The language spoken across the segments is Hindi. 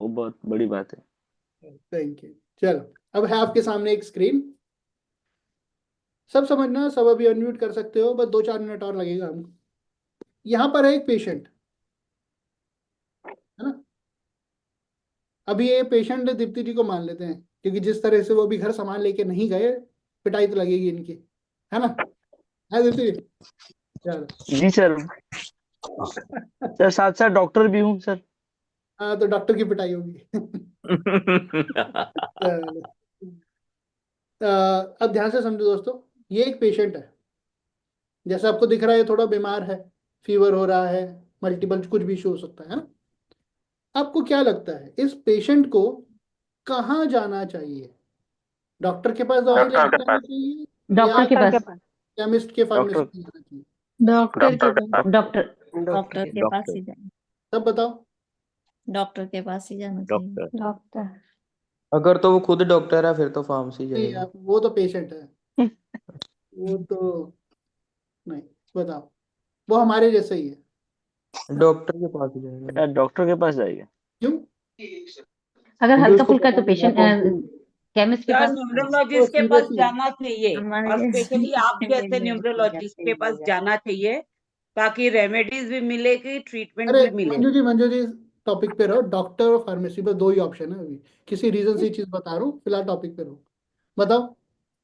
वो बहुत बड़ी बात है। Thank you. चलो, अब है आपके सामने एक स्क्रीन। सब समझना, सब अभी अनम्यूट कर सकते हो, बस 2-4 मिनट और लगेगा हमको। यहाँ पर है एक पेशेंट, है ना। अभी ये पेशेंट दीप्ति जी को मान लेते हैं, क्योंकि जिस तरह से वो अभी घर सामान लेके नहीं गए, पिटाई तो लगेगी इनकी, है ना। है दीप्ति जी? चलो। जी सर। सर साथ साथ डॉक्टर भी हूँ सर। हाँ, तो डॉक्टर की पिटाई होगी। चलो। अब ध्यान से समझो दोस्तों, ये एक पेशेंट है, जैसे आपको दिख रहा है थोड़ा बीमार है, फीवर हो रहा है, मल्टीपल कुछ भी इशू हो सकता है ना। आपको क्या लगता है इस पेशेंट को कहाँ जाना चाहिए? डॉक्टर के पास दवाई लेके जाना चाहिए, या डॉक्टर के पास। केमिस्ट के फार्मेसी डॉक्टर में जाना चाहिए? डॉक्टर के पास। डॉक्टर। डॉक्टर के पास डॉक्टर ही जाना। सब बताओ। डॉक्टर के पास ही जाना चाहिए। डॉक्टर। डॉक्टर। अगर तो वो खुद डॉक्टर है फिर तो फार्मेसी नहीं जाएगा। यार, वो तो पेशेंट है, वो तो नहीं। बताओ, वो हमारे जैसे ही है। डॉक्टर के पास ही जाएगा। डॉक्टर के पास जाइए। क्यों? अगर क्योंकि हल्का उसको फुल्का पता तो नहीं है पेशेंट कौन सी। केमिस्ट के सर पास। वो न्यूमरोलॉजिस्ट के पास सीरियस ही है। जाना चाहिए, हमारे और जैसे स्पेशली आप जैसे न्यूमरोलॉजिस्ट के पास जाना चाहिए, ताकि रेमेडीज भी मिलेगी, ट्रीटमेंट अरे भी मिले। मंजू जी टॉपिक पे रहो। डॉक्टर और फार्मेसी बस दो ही ऑप्शन है अभी, किसी रीजन से ये चीज बता रहा हूँ, फिलहाल टॉपिक पे रहो। बताओ।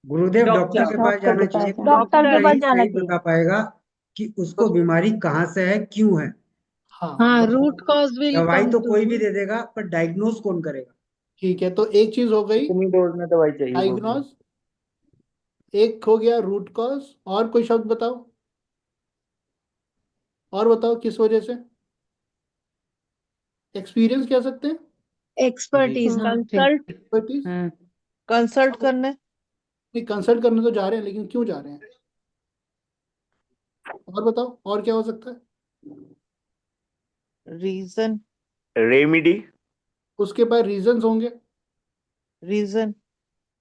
गुरुदेव डॉक्टर डॉक्टर। के पास डॉक्टर जाना के चाहिए, पास क्योंकि डॉक्टर के डॉक्टर पास ही जाना सही चाहिए। बता पाएगा कि उसको बीमारी कहाँ से है, क्यों है। हाँ, हाँ, रूट बताओ। कॉज विल दवाई कम तो टू कोई भी यू। दे देगा, पर डायग्नोज कौन करेगा। ठीक है, तो एक चीज हो गई कितनी डोज में दवाई चाहिए बोल रहे हो? डायग्नोज, एक हो गया रूट कॉज, और कोई शब्द बताओ, और बताओ किस वजह से। एक्सपीरियंस कह सकते हैं, एक्सपर्टीज, हाँ। कंसल्ट। एक्सपर्टीज। कंसल्ट करने। नहीं, कंसल्ट करने तो जा रहे हैं, लेकिन क्यों जा रहे हैं? और बताओ, और क्या हो सकता है? रीजन। रेमिडी। उसके बाद रीजंस होंगे, रीजन।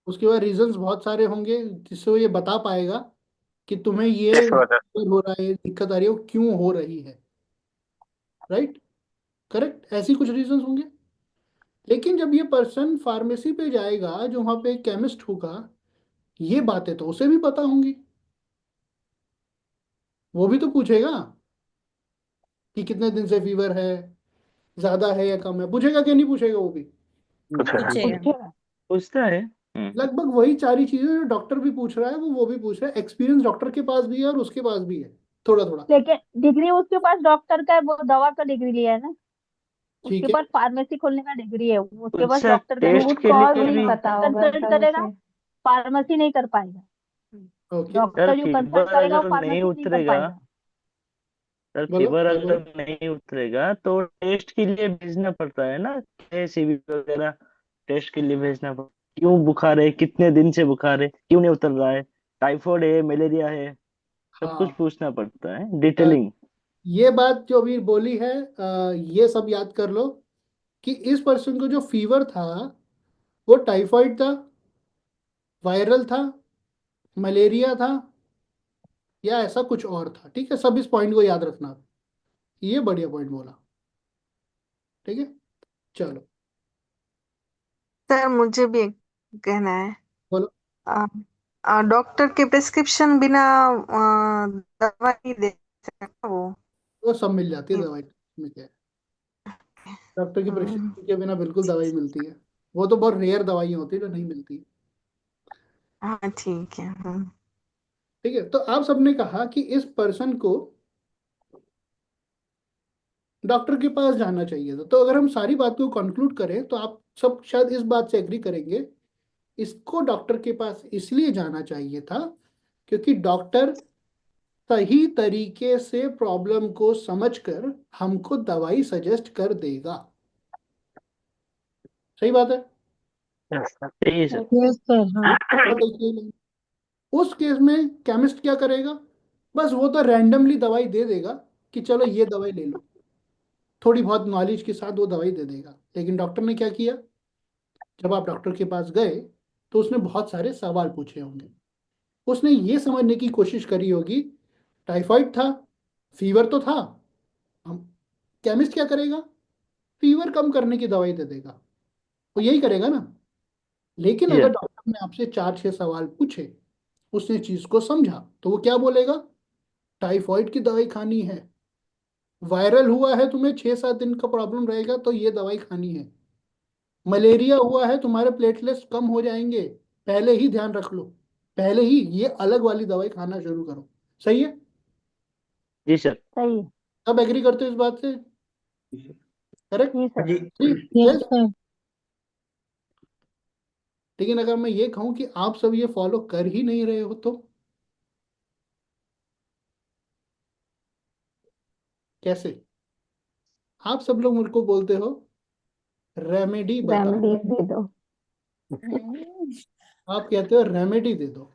उसके बाद रीजंस बहुत सारे होंगे, जिससे वो ये बता पाएगा कि तुम्हें ये हो रहा है, ये दिक्कत आ रही है, वो क्यों हो रही है। राइट, करेक्ट, ऐसी कुछ रीजंस होंगे। लेकिन जब ये पर्सन फार्मेसी पे जाएगा, जो वहां पे केमिस्ट होगा, ये बातें तो उसे भी पता होंगी, वो भी तो पूछेगा कि कितने दिन से फीवर है, ज्यादा है या कम है, पूछेगा कि नहीं पूछेगा वो भी? पूछेगा। पूछता है। लगभग वही सारी चीजें जो डॉक्टर भी पूछ रहा है, वो भी पूछ रहा है। एक्सपीरियंस डॉक्टर के पास भी है और उसके पास भी है, थोड़ा थोड़ा। लेकिन डिग्री उसके पास डॉक्टर का है, वो दवा का डिग्री लिया है ना। उसके ठीक है। पास फार्मेसी खोलने का डिग्री है, उसके पास अच्छा, डॉक्टर का टेस्ट रूट के कॉज लिए भी। पता होगा कंसल्ट तब करेगा, उसे। फार्मेसी नहीं कर पाएगा। ओके। यार डॉक्टर जो कंसल्ट फीवर करेगा वो अगर नहीं फार्मेसी नहीं कर उतरेगा, पाएगा। सर बोलो फीवर क्या बोलो। अगर नहीं उतरेगा तो टेस्ट के लिए भेजना पड़ता है ना, सीबी वगैरह। टेस्ट के लिए भेजना पड़ता है, क्यों बुखार है, कितने दिन से बुखार है, क्यों नहीं उतर रहा है, टाइफाइड है, मलेरिया है, सब कुछ हाँ, पूछना पड़ता है, अ, डिटेलिंग। ये बात जो अभी बोली है, ये सब याद कर लो कि इस पर्सन को जो फीवर था, वो टाइफाइड था, वायरल था, मलेरिया था, या ऐसा कुछ और था। ठीक है, सब इस पॉइंट को याद रखना। ये बढ़िया पॉइंट बोला। ठीक है, चलो सर मुझे भी एक कहना है। बोलो। डॉक्टर के प्रिस्क्रिप्शन बिना दवा नहीं दे सकता वो। वो सब मिल जाती है दवाई में, क्या है। डॉक्टर की हम्म, प्रिस्क्रिप्शन के बिना बिल्कुल दवाई मिलती है। वो तो बहुत रेयर दवाइयाँ होती है जो नहीं मिलती। हाँ ठीक है। ठीक है, तो आप सबने कहा कि इस पर्सन को डॉक्टर के पास जाना चाहिए था। तो अगर हम सारी बातों को कंक्लूड करें, तो आप सब शायद इस बात से एग्री करेंगे, इसको डॉक्टर के पास इसलिए जाना चाहिए था क्योंकि डॉक्टर सही तरीके से प्रॉब्लम को समझकर हमको दवाई सजेस्ट कर देगा। सही बात है। यही सर। यस सर, हाँ। और देखिए, उस केस में केमिस्ट क्या करेगा? बस वो तो रैंडमली दवाई दे देगा कि चलो ये दवाई ले लो, थोड़ी बहुत नॉलेज के साथ वो दवाई दे देगा। लेकिन डॉक्टर ने क्या किया? जब आप डॉक्टर के पास गए, तो उसने बहुत सारे सवाल पूछे होंगे, उसने ये समझने की कोशिश करी होगी, टाइफाइड था, फीवर तो था। हम केमिस्ट क्या करेगा? फीवर कम करने की दवाई दे देगा, वो यही करेगा ना। लेकिन जी अगर सर। डॉक्टर ने आपसे 4-6 सवाल पूछे, उसने चीज को समझा, तो वो क्या बोलेगा? टाइफॉइड की दवाई खानी है, वायरल हुआ है, तुम्हें 6-7 दिन का प्रॉब्लम रहेगा तो ये दवाई खानी है, मलेरिया हुआ है, तुम्हारे प्लेटलेट्स कम हो जाएंगे, पहले ही ध्यान रख लो, पहले ही ये अलग वाली दवाई खाना शुरू करो। सही है? जी सर। सही है। सब एग्री करते हो इस बात से? करेक्ट? जी हाँ सर। जी। यस। सर। लेकिन अगर मैं ये कहूं कि आप सब ये फॉलो कर ही नहीं रहे हो, तो कैसे? आप सब लोग मुझको बोलते हो रेमेडी बताओ, रेमेडी दे दो। आप कहते हो रेमेडी दे दो,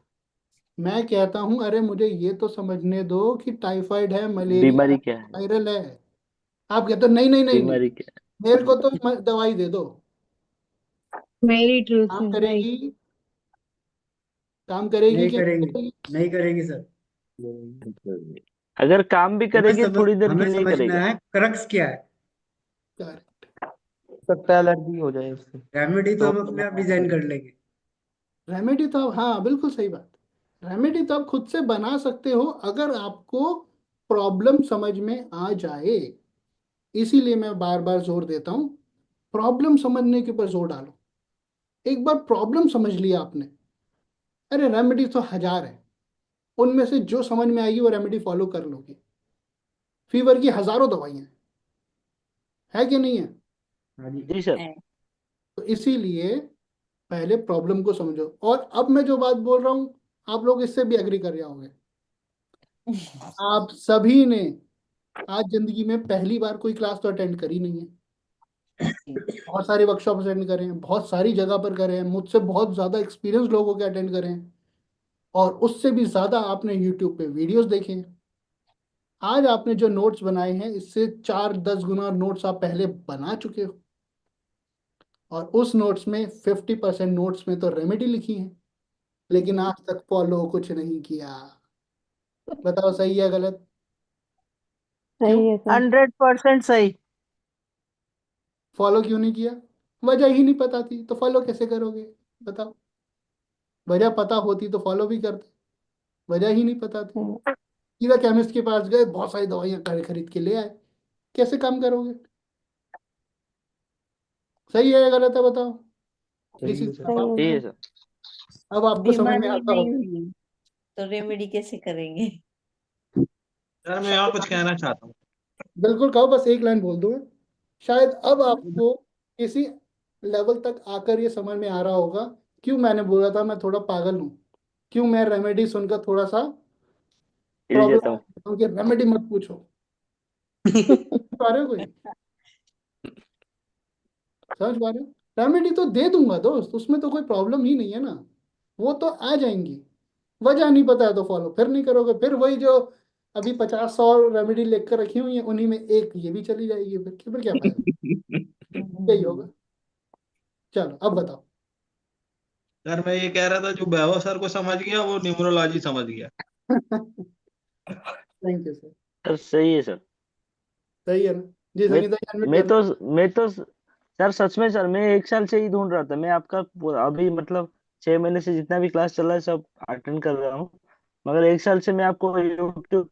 मैं कहता हूं अरे मुझे ये तो समझने दो कि टाइफाइड है, मलेरिया है, बीमारी क्या है? वायरल है। आप कहते हो नहीं नहीं नहीं नहीं, बीमारी क्या मेरे को तो दवाई दे दो। मेरी ट्रूथ काम इज राइट। करेगी? काम करेगी नहीं कि नहीं करेंगी, करेगी? नहीं करेगी सर। है? अगर काम भी करेगी थोड़ी देर के हमें लिए समझना करेगा। है क्रक्स क्या है। Correct. सकता है एलर्जी हो जाए उससे। रेमेडी तो तो हम अपने आप डिजाइन कर लेंगे। रेमेडी तो आप, हाँ बिल्कुल सही बात, रेमेडी तो आप खुद से बना सकते हो अगर आपको प्रॉब्लम समझ में आ जाए। इसीलिए मैं बार बार जोर देता हूँ, प्रॉब्लम समझने के ऊपर जोर डालो। एक बार प्रॉब्लम समझ लिया आपने, अरे रेमेडी तो हजार है, उनमें से जो समझ में आएगी वो रेमेडी फॉलो कर लोगे। फीवर की हजारों दवाइयां है कि नहीं है? हाँ जी। जी सर। तो इसीलिए पहले प्रॉब्लम को समझो। और अब मैं जो बात बोल रहा हूँ, आप लोग इससे भी एग्री कर जाओगे। आप सभी ने आज जिंदगी में पहली बार कोई क्लास तो अटेंड करी नहीं है, बहुत सारे वर्कशॉप अटेंड करे हैं, बहुत सारी जगह पर करे हैं, मुझसे बहुत ज्यादा एक्सपीरियंस लोगों के अटेंड करे हैं, और उससे भी ज्यादा आपने यूट्यूब पे वीडियोस देखे हैं। आज आपने जो नोट्स बनाए हैं, इससे 4-10 गुना नोट्स आप पहले बना चुके हो, और उस नोट्स में 50% नोट्स में तो रेमेडी लिखी है, लेकिन आज तक फॉलो कुछ नहीं किया। बताओ सही है गलत? क्यों सही है सर। 100% सही। फॉलो क्यों नहीं किया? वजह ही नहीं पता थी, तो फॉलो कैसे करोगे? बताओ। वजह पता होती तो फॉलो भी करते, वजह ही नहीं पता थी, सही सीधा केमिस्ट के पास गए, बहुत सारी दवाइयां खरीद के ले आए, कैसे काम करोगे? सही है या गलत है? बताओ। सही दिस इज है सर। है ठीक है सर। सर। अब आपको समझ में बीमारी आता नहीं होगा। हुई तो रेमेडी कैसे करेंगे? सर मैं यहाँ कुछ कहना चाहता हूँ। बिल्कुल कहो, बस एक लाइन बोल दो। शायद अब आपको किसी लेवल तक आकर ये समझ में आ रहा होगा क्यों मैंने बोला था मैं थोड़ा पागल हूँ, क्यों मैं रेमेडी सुनकर थोड़ा सा हिल जाता हूँ। प्रॉब्लम, कि रेमेडी मत पूछो। समझ पा रहे हो? कोई समझ पा रहे हो? रेमेडी तो दे दूंगा दोस्त, उसमें तो कोई प्रॉब्लम ही नहीं है ना, वो तो आ जाएंगी। वजह नहीं पता है तो फॉलो फिर नहीं करोगे, फिर वही जो अभी 50-100 रेमेडी लेकर रखी हुई है, उन्हीं में एक ये भी चली जाएगी, फिर क्या फायदा? यही होगा। चलो अब बताओ। सर मैं ये कह रहा था जो वैभव सर को समझ गया वो न्यूमरोलॉजी समझ गया। Thank you sir. सर सही है सर। सही है ना? जी मैं संगीता जी, admit मैं करना। तो मैं तो सर सच में सर मैं 1 साल से ही ढूंढ रहा था। मैं आपका अभी मतलब 6 महीने से जितना भी क्लास चल रहा है सब अटेंड कर रहा हूँ। मगर 1 साल से मैं आपको यूट्यूब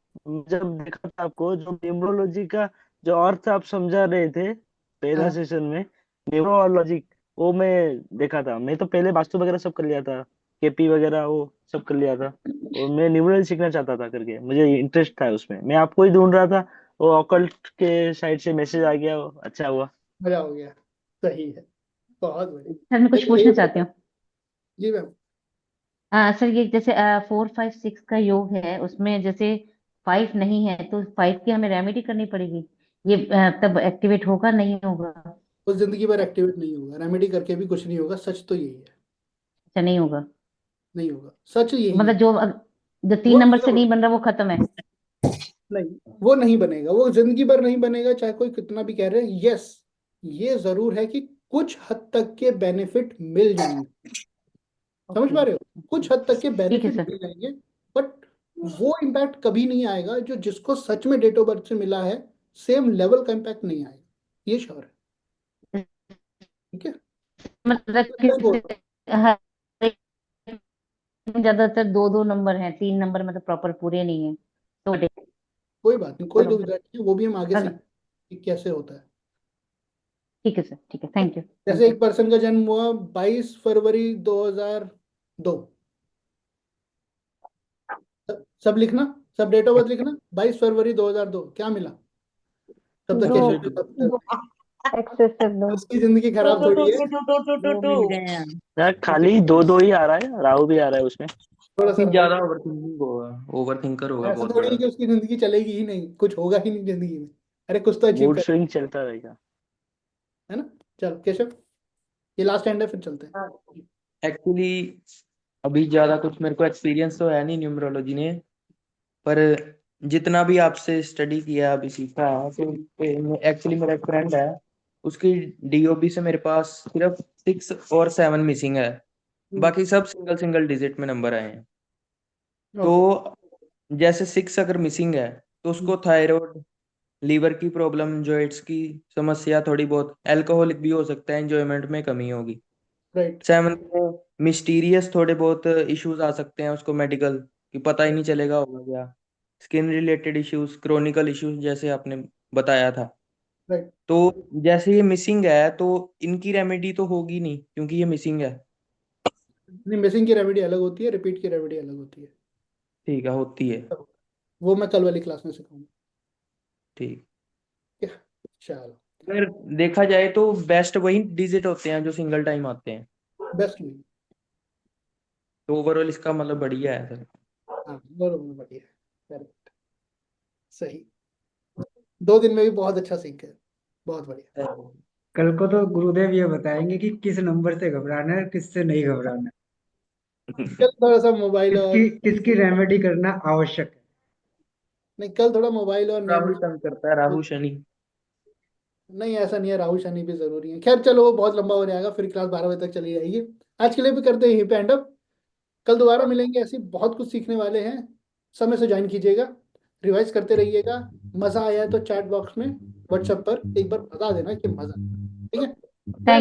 जब देखा था, आपको जो न्यूमरोलॉजी का जो अर्थ आप समझा रहे थे पहला हाँ सेशन में, न्यूमरोलॉजी, वो मैं देखा था। मैं तो पहले वास्तु वगैरह सब कर लिया था, केपी वगैरह वो सब कर लिया था, और मैं न्यूमरोलॉजी सीखना चाहता था करके, मुझे इंटरेस्ट था उसमें। मैं आपको ही ढूंढ रहा था, वो ऑकल्ट के साइड से मैसेज आ गया, वो अच्छा हुआ। मजा हो गया। सही है, बहुत बढ़िया। सर मैं कुछ लेकिन पूछना एक चाहती हूँ। जी मैम। सर ये जैसे 4, 5, 6 का योग है, उसमें जैसे 5 नहीं है तो 5 की हमें रेमेडी करनी पड़ेगी। ये तब एक्टिवेट होगा नहीं होगा? वो जिंदगी भर एक्टिवेट नहीं होगा, रेमेडी करके भी कुछ नहीं होगा, सच तो यही है। अच्छा नहीं होगा? नहीं होगा, सच यही मतलब है। जो 3 वो नंबर नहीं से नहीं होगा। बन रहा वो खत्म है? नहीं, वो नहीं बनेगा, वो जिंदगी भर नहीं बनेगा, चाहे कोई कितना भी कह रहे हैं। यस, ये जरूर है कि कुछ हद तक के बेनिफिट मिल जाएंगे। समझ पा ओके। रहे हो? कुछ हद तक के ठीक है बेनिफिट सर। मिल जाएंगे, बट वो इम्पैक्ट कभी नहीं आएगा जो जिसको सच में डेट ऑफ बर्थ से मिला है, सेम लेवल का इम्पैक्ट नहीं आएगा, ये श्योर है। ठीक है, मतलब सही बोल रहा किसी हर एक में ज्यादातर 2-2 नंबर हैं, 3 नंबर मतलब प्रॉपर पूरे नहीं है तो हूँ। कोई बात नहीं, कोई चलो दुविधा नहीं है, वो भी हम आगे अगर सीखें कि कैसे होता है। ठीक है सर, ठीक है, थैंक यू। जैसे एक पर्सन का जन्म हुआ 22 फरवरी 2002, सब लिखना, सब डेट ऑफ बर्थ लिखना, 22 फरवरी 2002 क्या मिला? तब तक दो केशव के साथ एक्सेसिव दो उसकी जिंदगी टू खराब टू थोड़ी टू है। टू टू टू टू दो टू मिल गए हैं। यार खाली दो दो ही आ रहा है, राहु भी आ रहा है उसमें। थोड़ा सा ज्यादा ओवर थिंकिंग होगा, ओवर थिंकर होगा ऐसा बहुत थोड़ी है बड़ा। कि उसकी जिंदगी चलेगी ही नहीं, कुछ होगा ही नहीं जिंदगी में। अरे कुछ तो अचीव मूड कर, स्विंग चलता रहेगा। है ना। चल केशव, ये लास्ट एंड है, फिर चलते हैं। एक्चुअली अभी ज्यादा कुछ मेरे को एक्सपीरियंस तो है नहीं न्यूमरोलॉजी ने, पर जितना भी आपसे स्टडी किया अभी सीखा है, तो एक्चुअली मेरा एक फ्रेंड है, उसकी डीओबी से मेरे पास सिर्फ 6 और 7 मिसिंग है, बाकी सब सिंगल सिंगल डिजिट में नंबर आए हैं। ओके। तो जैसे 6 अगर मिसिंग है तो उसको थायराइड, लीवर की प्रॉब्लम, जॉइंट्स की समस्या, थोड़ी बहुत अल्कोहलिक भी हो सकता है, एंजॉयमेंट में कमी होगी। राइट। 7 में मिस्टीरियस थोड़े बहुत इश्यूज आ सकते हैं उसको, मेडिकल कि पता ही नहीं चलेगा होगा क्या, skin related issues, chronicle issues जैसे आपने बताया था। राइट। तो जैसे ये मिसिंग है तो इनकी रेमेडी तो होगी नहीं क्योंकि ये मिसिंग है। नहीं, मिसिंग की रेमेडी अलग होती है, रिपीट की रेमेडी अलग होती है। ठीक है, होती है। वो मैं कल वाली क्लास में सिखाऊंगा। ठीक। ठीक है? चलो, अगर देखा जाए तो बेस्ट वही डिजिट होते हैं जो सिंगल टाइम आते हैं, बेस्ट में। तो ओवरऑल इसका मतलब बढ़िया है सर। हाँ बरोबर, बढ़िया, करेक्ट, सही। 2 दिन में भी बहुत अच्छा सीख गए, बहुत बढ़िया। कल को तो गुरुदेव ये बताएंगे कि किस नंबर से घबराना है, किससे नहीं घबराना कल थोड़ा सा मोबाइल है, और किसकी रेमेडी करना आवश्यक है। नहीं, कल थोड़ा मोबाइल और नेम। राहु तंग करता है, राहु शनि। नहीं ऐसा नहीं है, राहु शनि भी जरूरी है। खैर चलो, वो बहुत लंबा हो जाएगा, फिर क्लास 12 बजे तक चली जाएगी। आज के लिए भी करते हैं यहीं पे एंड अप। कल दोबारा मिलेंगे, ऐसे बहुत कुछ सीखने वाले हैं। समय से ज्वाइन कीजिएगा, रिवाइज करते रहिएगा। मजा आया है तो चैट बॉक्स में व्हाट्सएप पर एक बार बता देना कि मजा। ठीक है,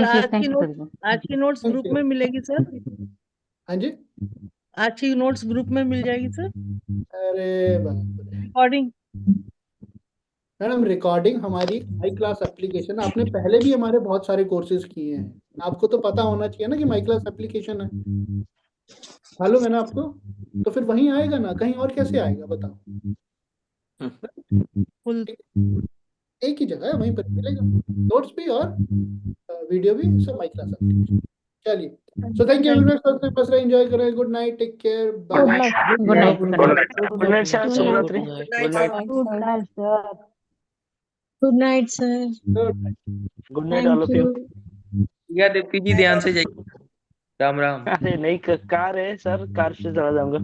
सर थैंक यू सर। आज की नोट्स थैंक ग्रुप यू। में मिलेगी सर? हाँ जी। आज की नोट्स ग्रुप में मिल जाएगी सर? अरे बाप रे रिकॉर्डिंग? मैडम, रिकॉर्डिंग हमारी माई क्लास एप्लीकेशन, आपने पहले भी हमारे बहुत सारे कोर्सेज किए हैं, आपको तो पता होना चाहिए ना कि माई क्लास एप्लीकेशन है। मालूम है ना आपको? तो फिर वहीं आएगा ना, कहीं और कैसे आएगा बताओ। फुल? एक ही जगह है, वहीं पर मिलेगा, नोट्स भी और वीडियो भी, सब माई क्लास एप्लीकेशन। चलिए, so thank you thank everyone, बस एंजॉय करें। Good night, take care, goodbye. Night. Good night good sir. Night, good night sir, शुभ रात्रि। Good good night night, good night sir. Good night sir. Good night all thank of you. You. या दीप्ति जी ध्यान से जाइए। राम राम। अरे नहीं, कार है सर, कार से चला जाऊंगा।